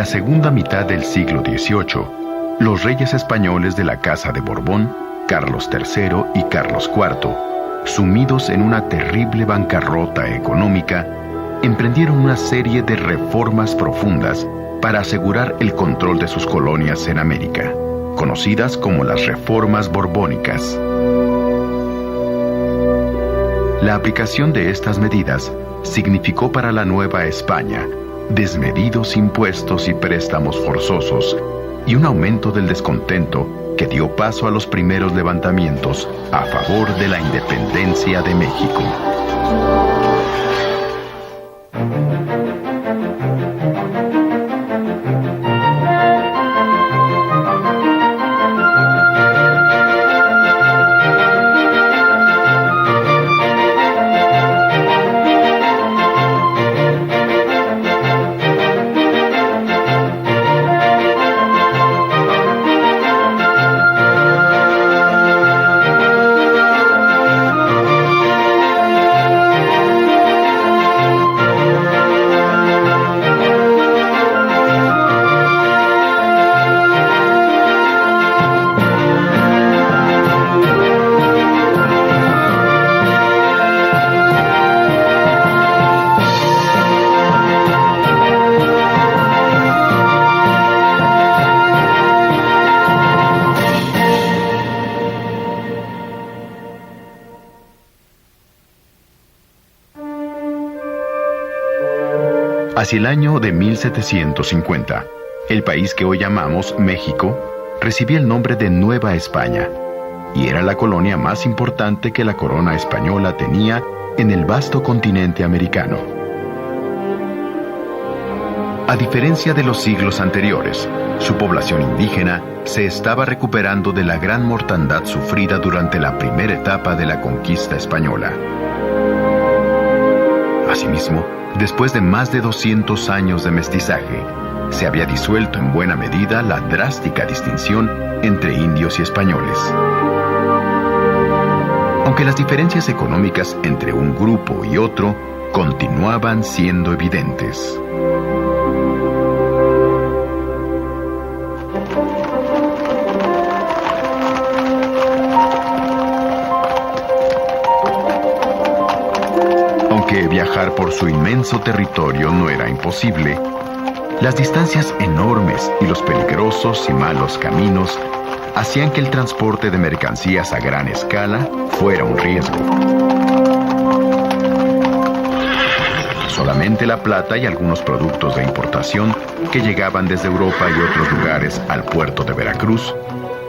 segunda mitad del siglo XVIII, los reyes españoles de la Casa de Borbón, Carlos III y Carlos IV, sumidos en una terrible bancarrota económica, emprendieron una serie de reformas profundas para asegurar el control de sus colonias en América, conocidas como las Reformas Borbónicas. La aplicación de estas medidas significó para la Nueva España desmedidos impuestos y préstamos forzosos y un aumento del descontento que dio paso a los primeros levantamientos a favor de la independencia de México. Hacia el año de 1750, el país que hoy llamamos México recibía el nombre de Nueva España y era la colonia más importante que la corona española tenía en el vasto continente americano. A diferencia de los siglos anteriores, su población indígena se estaba recuperando de la gran mortandad sufrida durante la primera etapa de la conquista española. Asimismo, después de más de 200 años de mestizaje, se había disuelto en buena medida la drástica distinción entre indios y españoles. Aunque las diferencias económicas entre un grupo y otro continuaban siendo evidentes. Aunque viajar por su inmenso territorio no era imposible, las distancias enormes y los peligrosos y malos caminos hacían que el transporte de mercancías a gran escala fuera un riesgo. Solamente la plata y algunos productos de importación que llegaban desde Europa y otros lugares al puerto de Veracruz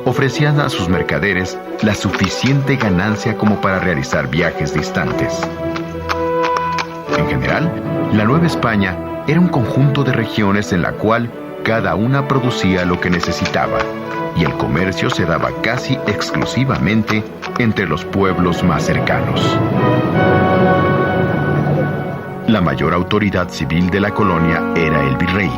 ofrecían a sus mercaderes la suficiente ganancia como para realizar viajes distantes. En general, la Nueva España era un conjunto de regiones en la cual cada una producía lo que necesitaba, y el comercio se daba casi exclusivamente entre los pueblos más cercanos. La mayor autoridad civil de la colonia era el virrey,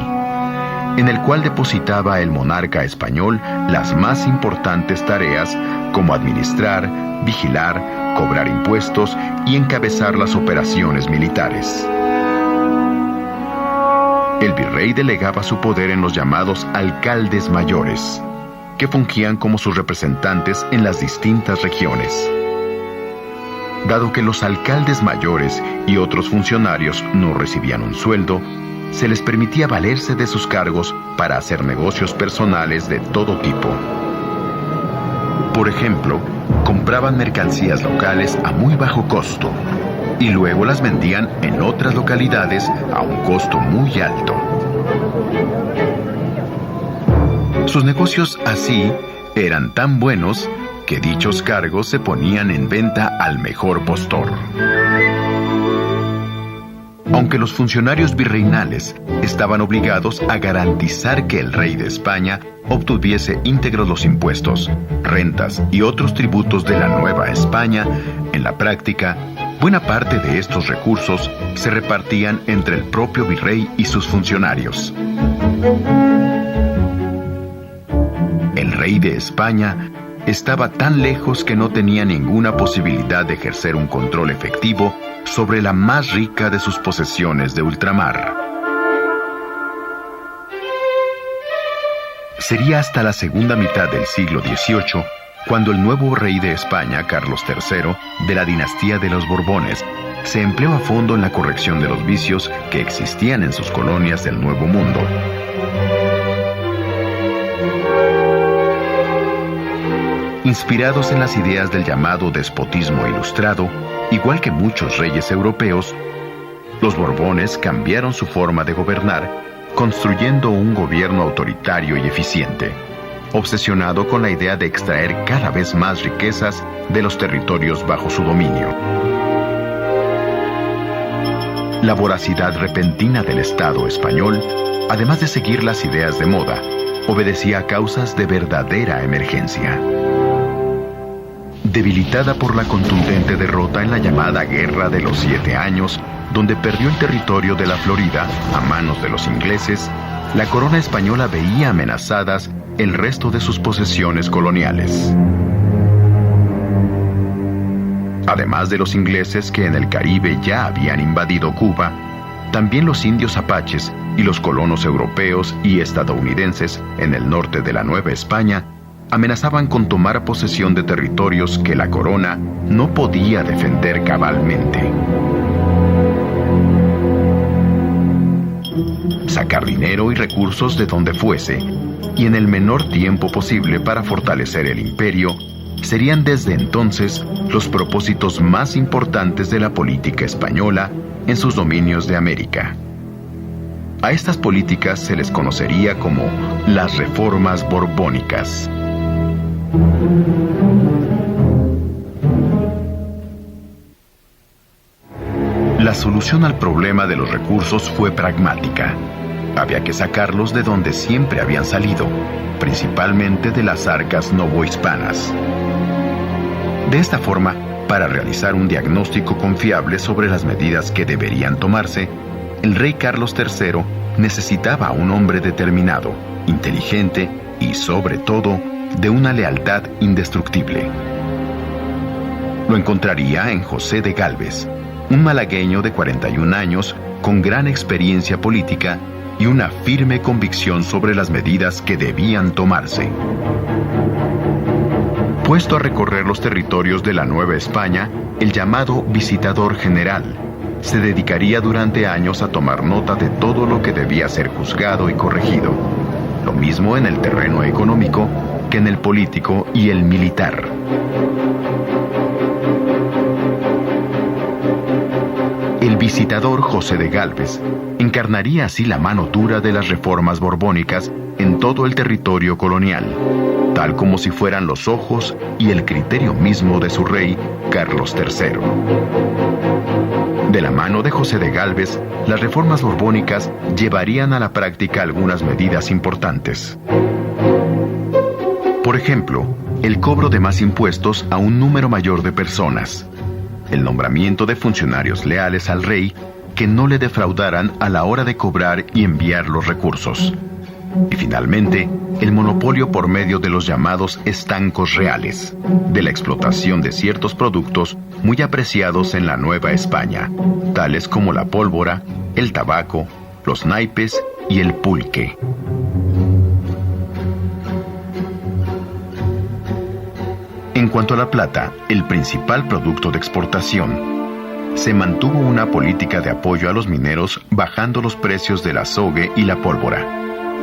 en el cual depositaba el monarca español las más importantes tareas como administrar, vigilar, cobrar impuestos y encabezar las operaciones militares. El virrey delegaba su poder en los llamados alcaldes mayores, que fungían como sus representantes en las distintas regiones. Dado que los alcaldes mayores y otros funcionarios no recibían un sueldo, se les permitía valerse de sus cargos para hacer negocios personales de todo tipo. Por ejemplo, compraban mercancías locales a muy bajo costo y luego las vendían en otras localidades a un costo muy alto. Sus negocios así eran tan buenos que dichos cargos se ponían en venta al mejor postor. Aunque los funcionarios virreinales estaban obligados a garantizar que el rey de España obtuviese íntegros los impuestos, rentas y otros tributos de la Nueva España, en la práctica, buena parte de estos recursos se repartían entre el propio virrey y sus funcionarios. El rey de España estaba tan lejos que no tenía ninguna posibilidad de ejercer un control efectivo sobre la más rica de sus posesiones de ultramar. Sería hasta la segunda mitad del siglo XVIII cuando el nuevo rey de España, Carlos III, de la dinastía de los Borbones, se empleó a fondo en la corrección de los vicios que existían en sus colonias del Nuevo Mundo. Inspirados en las ideas del llamado despotismo ilustrado, igual que muchos reyes europeos, los Borbones cambiaron su forma de gobernar, construyendo un gobierno autoritario y eficiente, obsesionado con la idea de extraer cada vez más riquezas de los territorios bajo su dominio. La voracidad repentina del Estado español, además de seguir las ideas de moda, obedecía a causas de verdadera emergencia. Debilitada por la contundente derrota en la llamada Guerra de los 7 Años, donde perdió el territorio de la Florida a manos de los ingleses, la corona española veía amenazadas el resto de sus posesiones coloniales. Además de los ingleses que en el Caribe ya habían invadido Cuba, también los indios apaches y los colonos europeos y estadounidenses en el norte de la Nueva España amenazaban con tomar posesión de territorios que la corona no podía defender cabalmente. Sacar dinero y recursos de donde fuese, y en el menor tiempo posible para fortalecer el imperio, serían desde entonces los propósitos más importantes de la política española en sus dominios de América. A estas políticas se les conocería como las reformas borbónicas. La solución al problema de los recursos fue pragmática. Había que sacarlos de donde siempre habían salido, principalmente de las arcas novohispanas. De esta forma, para realizar un diagnóstico confiable sobre las medidas que deberían tomarse, el rey Carlos III necesitaba a un hombre determinado, inteligente y, sobre todo, de una lealtad indestructible. Lo encontraría en José de Gálvez, un malagueño de 41 años con gran experiencia política y una firme convicción sobre las medidas que debían tomarse. Puesto a recorrer los territorios de la Nueva España, el llamado visitador general se dedicaría durante años a tomar nota de todo lo que debía ser juzgado y corregido, lo mismo en el terreno económico que en el político y el militar. El visitador José de Gálvez encarnaría así la mano dura de las reformas borbónicas en todo el territorio colonial, tal como si fueran los ojos y el criterio mismo de su rey, Carlos III. De la mano de José de Gálvez, las reformas borbónicas llevarían a la práctica algunas medidas importantes. Por ejemplo, el cobro de más impuestos a un número mayor de personas, el nombramiento de funcionarios leales al rey que no le defraudaran a la hora de cobrar y enviar los recursos. Y finalmente, el monopolio por medio de los llamados estancos reales, de la explotación de ciertos productos muy apreciados en la Nueva España, tales como la pólvora, el tabaco, los naipes y el pulque. En cuanto a la plata, el principal producto de exportación, se mantuvo una política de apoyo a los mineros bajando los precios del azogue y la pólvora,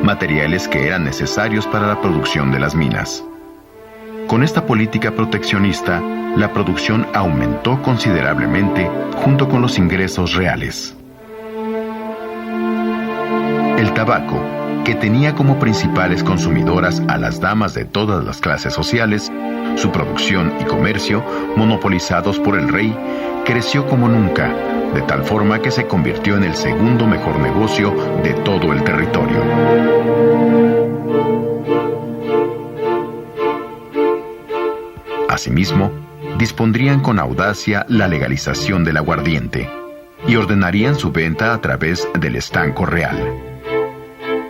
materiales que eran necesarios para la producción de las minas. Con esta política proteccionista, la producción aumentó considerablemente junto con los ingresos reales. El tabaco, que tenía como principales consumidoras a las damas de todas las clases sociales, su producción y comercio, monopolizados por el rey, creció como nunca, de tal forma que se convirtió en el segundo mejor negocio de todo el territorio. Asimismo, dispondrían con audacia la legalización del aguardiente y ordenarían su venta a través del estanco real.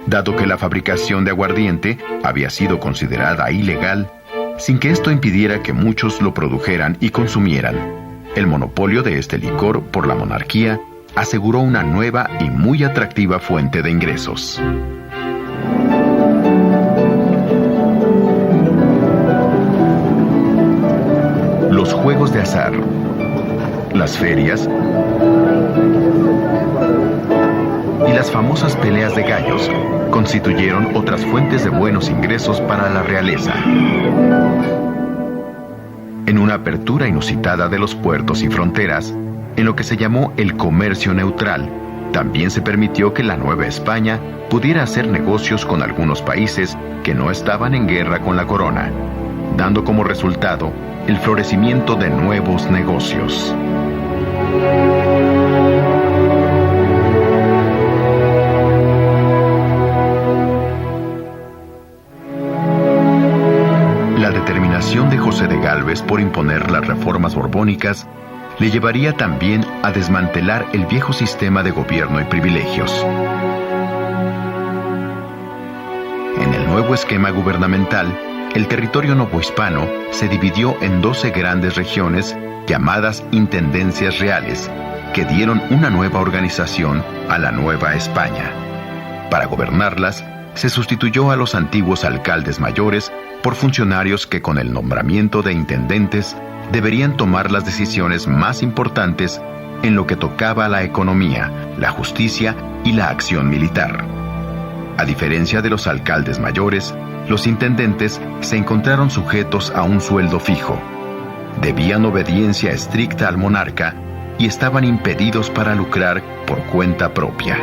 Dado que la fabricación de aguardiente había sido considerada ilegal, sin que esto impidiera que muchos lo produjeran y consumieran, el monopolio de este licor por la monarquía aseguró una nueva y muy atractiva fuente de ingresos. juegos de azar, las ferias y las famosas peleas de gallos constituyeron otras fuentes de buenos ingresos para la realeza. En una apertura inusitada de los puertos y fronteras, en lo que se llamó el comercio neutral, también se permitió que la Nueva España pudiera hacer negocios con algunos países que no estaban en guerra con la corona, dando como resultado el florecimiento de nuevos negocios. La determinación de José de Gálvez por imponer las reformas borbónicas le llevaría también a desmantelar el viejo sistema de gobierno y privilegios. En el nuevo esquema gubernamental, el territorio novohispano se dividió en 12 grandes regiones llamadas intendencias reales, que dieron una nueva organización a la Nueva España. Para gobernarlas, se sustituyó a los antiguos alcaldes mayores por funcionarios que con el nombramiento de intendentes deberían tomar las decisiones más importantes en lo que tocaba a la economía, la justicia y la acción militar. A diferencia de los alcaldes mayores, los intendentes se encontraron sujetos a un sueldo fijo, debían obediencia estricta al monarca y estaban impedidos para lucrar por cuenta propia.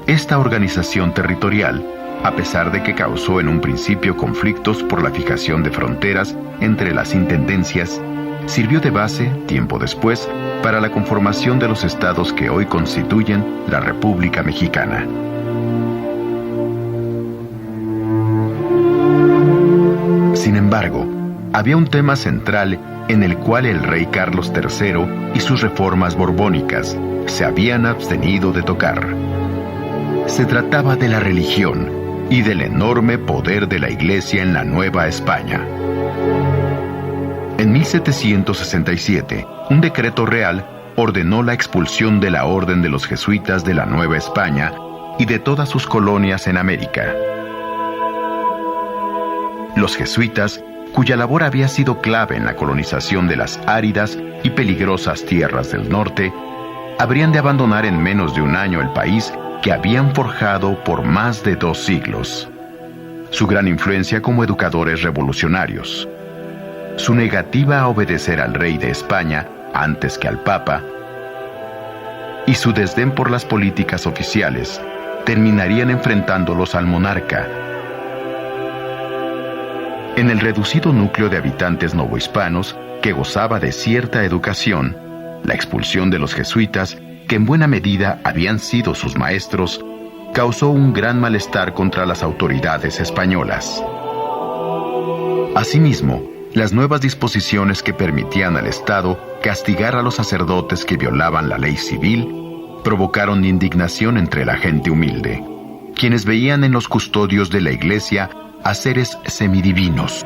Esta organización territorial, a pesar de que causó en un principio conflictos por la fijación de fronteras entre las intendencias, sirvió de base, tiempo después, para la conformación de los estados que hoy constituyen la República Mexicana. Sin embargo, había un tema central en el cual el rey Carlos III y sus reformas borbónicas se habían abstenido de tocar. Se trataba de la religión y del enorme poder de la Iglesia en la Nueva España. En 1767, un decreto real ordenó la expulsión de la Orden de los Jesuitas de la Nueva España y de todas sus colonias en América. Los jesuitas, cuya labor había sido clave en la colonización de las áridas y peligrosas tierras del norte, habrían de abandonar en menos de un año el país que habían forjado por más de 2 siglos. Su gran influencia como educadores revolucionarios, su negativa a obedecer al rey de España antes que al Papa, y su desdén por las políticas oficiales, terminarían enfrentándolos al monarca. En el reducido núcleo de habitantes novohispanos, que gozaba de cierta educación, la expulsión de los jesuitas, que en buena medida habían sido sus maestros, causó un gran malestar contra las autoridades españolas. Asimismo, las nuevas disposiciones que permitían al Estado castigar a los sacerdotes que violaban la ley civil provocaron indignación entre la gente humilde, quienes veían en los custodios de la Iglesia a seres semidivinos,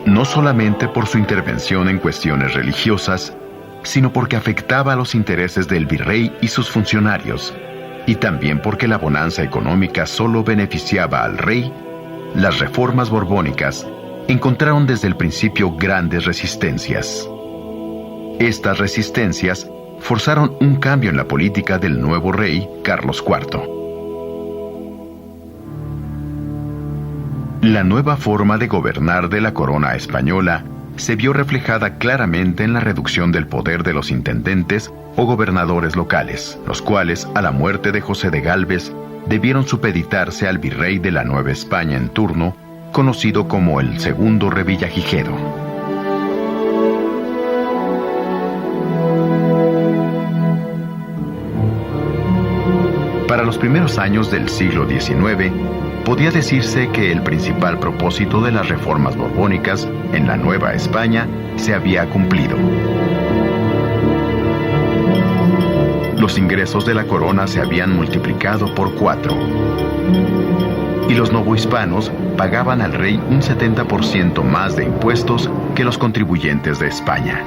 no solamente por su intervención en cuestiones religiosas, sino porque afectaba a los intereses del virrey y sus funcionarios, y también porque la bonanza económica solo beneficiaba al rey. Las reformas borbónicas encontraron desde el principio grandes resistencias. Estas resistencias forzaron un cambio en la política del nuevo rey Carlos IV. La nueva forma de gobernar de la corona española se vio reflejada claramente en la reducción del poder de los intendentes o gobernadores locales, los cuales, a la muerte de José de Gálvez, debieron supeditarse al virrey de la Nueva España en turno, conocido como el Segundo Revillagigedo. Para los primeros años del siglo XIX, podía decirse que el principal propósito de las reformas borbónicas en la Nueva España se había cumplido. Los ingresos de la corona se habían multiplicado por 4. Y los novohispanos pagaban al rey un 70% más de impuestos que los contribuyentes de España.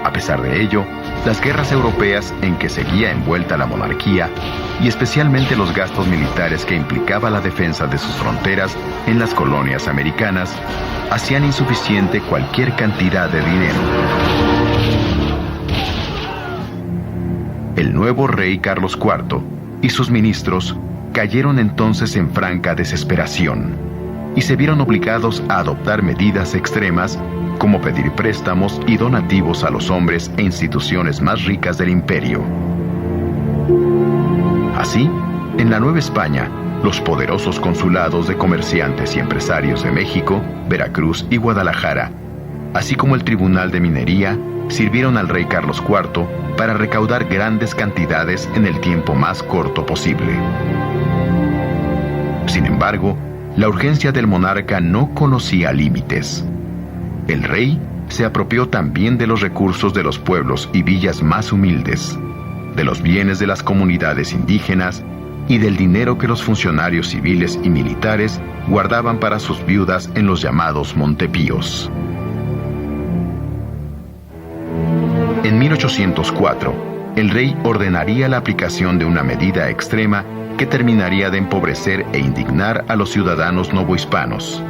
A pesar de ello, las guerras europeas en que seguía envuelta la monarquía y especialmente los gastos militares que implicaba la defensa de sus fronteras en las colonias americanas hacían insuficiente cualquier cantidad de dinero. El nuevo rey Carlos IV y sus ministros cayeron entonces en franca desesperación y se vieron obligados a adoptar medidas extremas como pedir préstamos y donativos a los hombres e instituciones más ricas del imperio. Así, en la Nueva España, los poderosos consulados de comerciantes y empresarios de México, Veracruz y Guadalajara, así como el Tribunal de Minería, sirvieron al rey Carlos IV para recaudar grandes cantidades en el tiempo más corto posible. Sin embargo, la urgencia del monarca no conocía límites. El rey se apropió también de los recursos de los pueblos y villas más humildes, de los bienes de las comunidades indígenas y del dinero que los funcionarios civiles y militares guardaban para sus viudas en los llamados montepíos. En 1804, el rey ordenaría la aplicación de una medida extrema que terminaría de empobrecer e indignar a los ciudadanos novohispanos.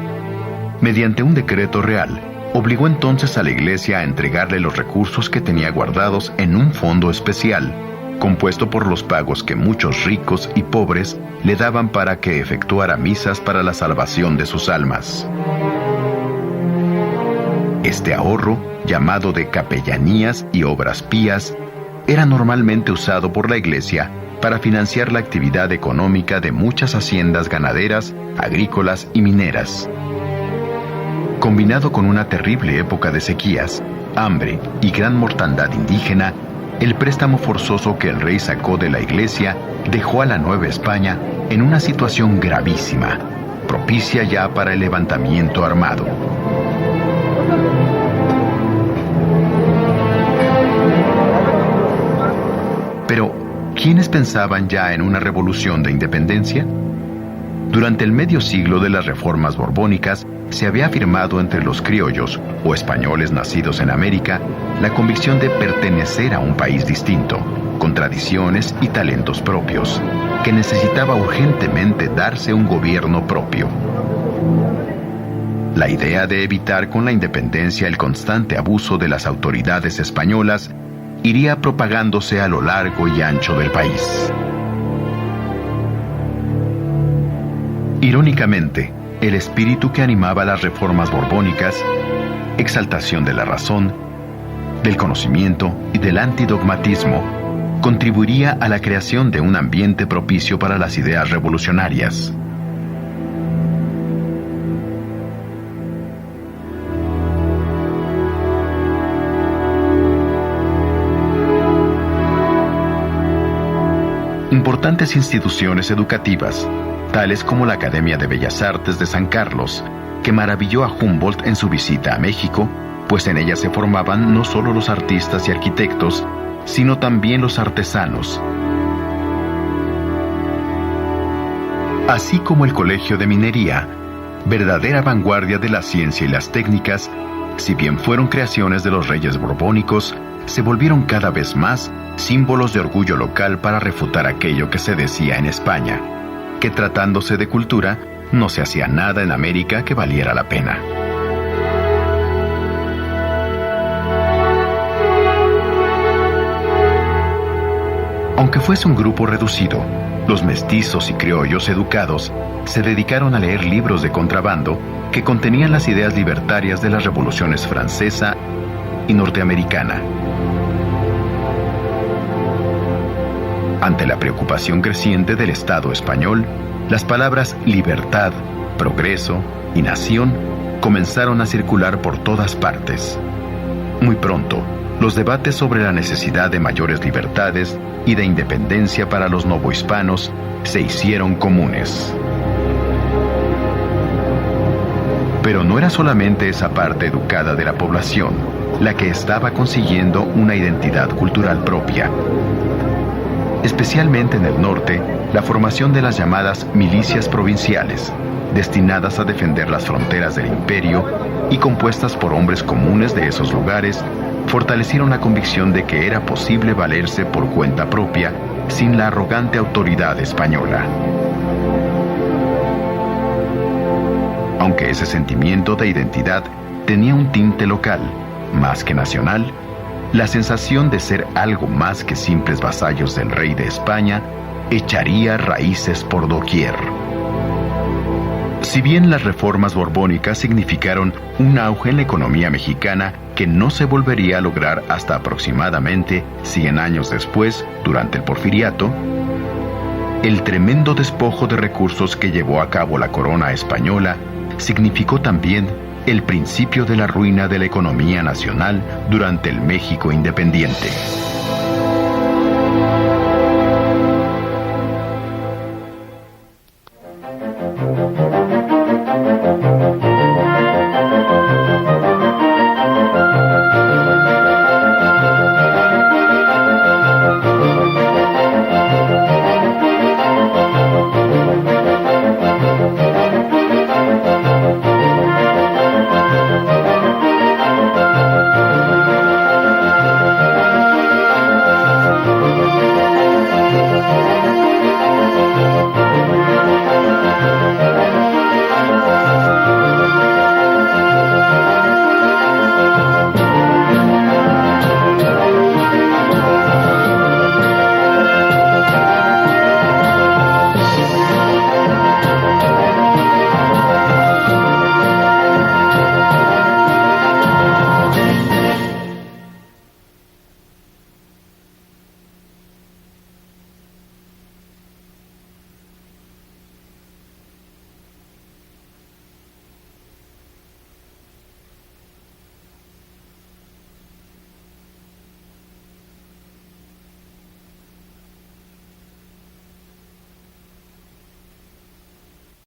Mediante un decreto real, obligó entonces a la Iglesia a entregarle los recursos que tenía guardados en un fondo especial, compuesto por los pagos que muchos ricos y pobres le daban para que efectuara misas para la salvación de sus almas. Este ahorro, llamado de capellanías y obras pías, era normalmente usado por la Iglesia para financiar la actividad económica de muchas haciendas ganaderas, agrícolas y mineras. Combinado con una terrible época de sequías, hambre y gran mortandad indígena, el préstamo forzoso que el rey sacó de la Iglesia dejó a la Nueva España en una situación gravísima, propicia ya para el levantamiento armado. Pero, ¿quiénes pensaban ya en una revolución de independencia? Durante el medio siglo de las reformas borbónicas, se había afirmado entre los criollos, o españoles nacidos en América, la convicción de pertenecer a un país distinto, con tradiciones y talentos propios, que necesitaba urgentemente darse un gobierno propio. La idea de evitar con la independencia el constante abuso de las autoridades españolas iría propagándose a lo largo y ancho del país. Irónicamente, el espíritu que animaba las reformas borbónicas, exaltación de la razón, del conocimiento y del antidogmatismo, contribuiría a la creación de un ambiente propicio para las ideas revolucionarias. Importantes instituciones educativas, tales como la Academia de Bellas Artes de San Carlos, que maravilló a Humboldt en su visita a México, pues en ella se formaban no solo los artistas y arquitectos, sino también los artesanos, así como el Colegio de Minería, verdadera vanguardia de la ciencia y las técnicas. Si bien fueron creaciones de los reyes borbónicos, se volvieron cada vez más símbolos de orgullo local para refutar aquello que se decía en España, que tratándose de cultura, no se hacía nada en América que valiera la pena. Aunque fuese un grupo reducido, los mestizos y criollos educados se dedicaron a leer libros de contrabando que contenían las ideas libertarias de las revoluciones francesa y norteamericana. Ante la preocupación creciente del Estado español, las palabras libertad, progreso y nación comenzaron a circular por todas partes. Muy pronto, los debates sobre la necesidad de mayores libertades y de independencia para los novohispanos se hicieron comunes. Pero no era solamente esa parte educada de la población la que estaba consiguiendo una identidad cultural propia. Especialmente en el norte, la formación de las llamadas milicias provinciales, destinadas a defender las fronteras del imperio, y compuestas por hombres comunes de esos lugares, fortalecieron la convicción de que era posible valerse por cuenta propia sin la arrogante autoridad española. Aunque ese sentimiento de identidad tenía un tinte local, más que nacional, la sensación de ser algo más que simples vasallos del rey de España echaría raíces por doquier. Si bien las reformas borbónicas significaron un auge en la economía mexicana que no se volvería a lograr hasta aproximadamente 100 años después, durante el Porfiriato, el tremendo despojo de recursos que llevó a cabo la corona española significó también el principio de la ruina de la economía nacional durante el México independiente.